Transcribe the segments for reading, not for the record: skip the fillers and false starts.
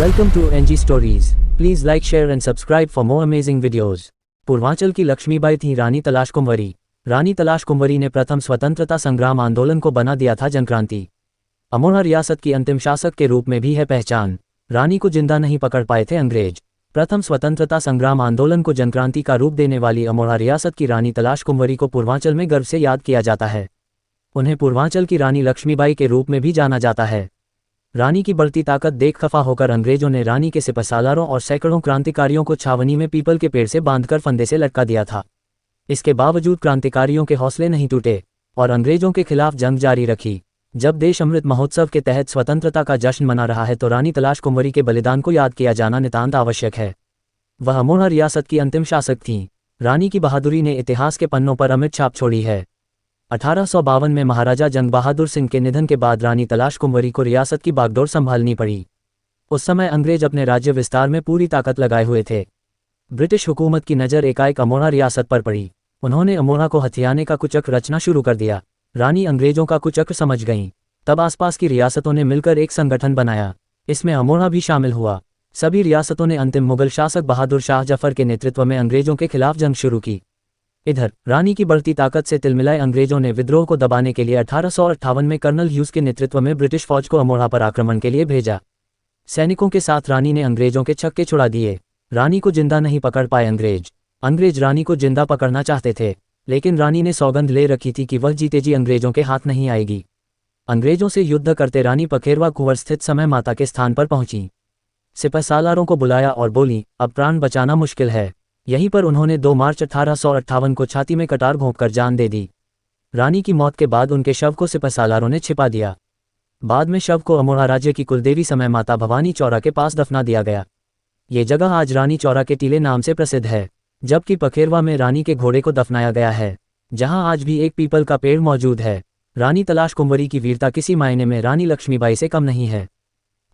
Welcome to NG Stories. Please like, share and subscribe for more amazing videos. Purvanchal की लक्ष्मीबाई थी रानी तलाश कुंवरी। रानी तलाश कुंवरी ने प्रथम स्वतंत्रता संग्राम आंदोलन को बना दिया था जनक्रांति। अमोढ़ा रियासत की अंतिम शासक के रूप में भी है पहचान। रानी को जिंदा नहीं पकड़ पाए थे अंग्रेज। प्रथम स्वतंत्रता संग्राम आंदोलन को जनक्रांति का रूप देने वाली अमोढ़ा रियासत की रानी तलाश कुंवरी को पूर्वांचल में गर्व से याद किया जाता है। उन्हें पूर्वांचल की रानी लक्ष्मीबाई के रूप में भी जाना जाता है। रानी की बढ़ती ताकत देख खफा होकर अंग्रेजों ने रानी के सिपहसालारों और सैकड़ों क्रांतिकारियों को छावनी में पीपल के पेड़ से बांधकर फंदे से लटका दिया था। इसके बावजूद क्रांतिकारियों के हौसले नहीं टूटे और अंग्रेजों के खिलाफ जंग जारी रखी। जब देश अमृत महोत्सव के तहत स्वतंत्रता का जश्न मना रहा है तो रानी तलाश कुंवरी के बलिदान को याद किया जाना नितांत आवश्यक है। वह अमोढ़ा रियासत की अंतिम शासक थीं। रानी की बहादुरी ने इतिहास के पन्नों पर अमिट छाप छोड़ी है। 1852 में महाराजा जंग बहादुर सिंह के निधन के बाद रानी तलाश कुंवरी को रियासत की बागडोर संभालनी पड़ी। उस समय अंग्रेज अपने राज्य विस्तार में पूरी ताकत लगाए हुए थे। ब्रिटिश हुकूमत की नज़र एकाएक अमोढ़ा रियासत पर पड़ी। उन्होंने अमोढ़ा को हथियाने का कुचक्र रचना शुरू कर दिया। रानी अंग्रेजों का कुचक्र समझ गईं। तब आसपास की रियासतों ने मिलकर एक संगठन बनाया। इसमें अमोढ़ा भी शामिल हुआ। सभी रियासतों ने अंतिम मुगल शासक बहादुर शाह जफर के नेतृत्व में अंग्रेजों के खिलाफ जंग शुरू की। इधर रानी की बढ़ती ताकत से तिलमिलाए अंग्रेजों ने विद्रोह को दबाने के लिए 1858 में कर्नल ह्यूज के नेतृत्व में ब्रिटिश फौज को अमोढ़ा पर आक्रमण के लिए भेजा। सैनिकों के साथ रानी ने अंग्रेजों के छक्के छुड़ा दिए। रानी को जिंदा नहीं पकड़ पाए अंग्रेज रानी को जिंदा पकड़ना चाहते थे, लेकिन रानी ने सौगंध ले रखी थी कि वह जीते जी अंग्रेजों के हाथ नहीं आएगी। अंग्रेजों से युद्ध करते रानी पखेरवा कुंवर स्थित समय माता के स्थान पर पहुंची। सिपहसालारों को बुलाया और बोली, अब प्राण बचाना मुश्किल है। यहीं पर उन्होंने 2 मार्च 1858 को छाती में कटार घोंपकर जान दे दी। रानी की मौत के बाद उनके शव को सिपहसालारों ने छिपा दिया। बाद में शव को अमोढ़ा राज्य की कुलदेवी समय माता भवानी चौरा के पास दफना दिया गया। ये जगह आज रानी चौरा के टीले नाम से प्रसिद्ध है, जबकि पखेरवा में रानी के घोड़े को दफनाया गया है, जहां आज भी एक पीपल का पेड़ मौजूद है। रानी तलाश कुंवरी की वीरता किसी मायने में रानी लक्ष्मीबाई से कम नहीं है।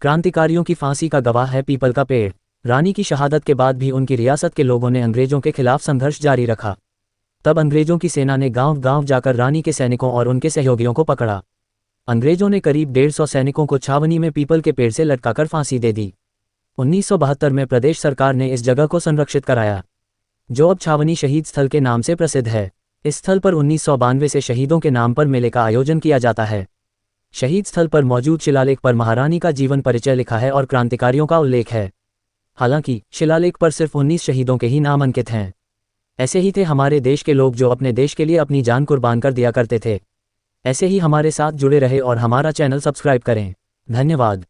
क्रांतिकारियों की फांसी का गवाह है पीपल का पेड़। रानी की शहादत के बाद भी उनकी रियासत के लोगों ने अंग्रेजों के खिलाफ संघर्ष जारी रखा। तब अंग्रेजों की सेना ने गांव-गांव जाकर रानी के सैनिकों और उनके सहयोगियों को पकड़ा। अंग्रेजों ने करीब 150 सैनिकों को छावनी में पीपल के पेड़ से लटकाकर फांसी दे दी। 1972 में प्रदेश सरकार ने इस जगह को संरक्षित कराया, जो अब छावनी शहीद स्थल के नाम से प्रसिद्ध है। इस स्थल पर 1992 से शहीदों के नाम पर मेले का आयोजन किया जाता है। शहीद स्थल पर मौजूद शिलालेख पर महारानी का जीवन परिचय लिखा है और क्रांतिकारियों का उल्लेख है। हालांकि शिलालेख पर सिर्फ 19 शहीदों के ही नाम अंकित हैं। ऐसे ही थे हमारे देश के लोग जो अपने देश के लिए अपनी जान कुर्बान कर दिया करते थे। ऐसे ही हमारे साथ जुड़े रहे और हमारा चैनल सब्सक्राइब करें। धन्यवाद।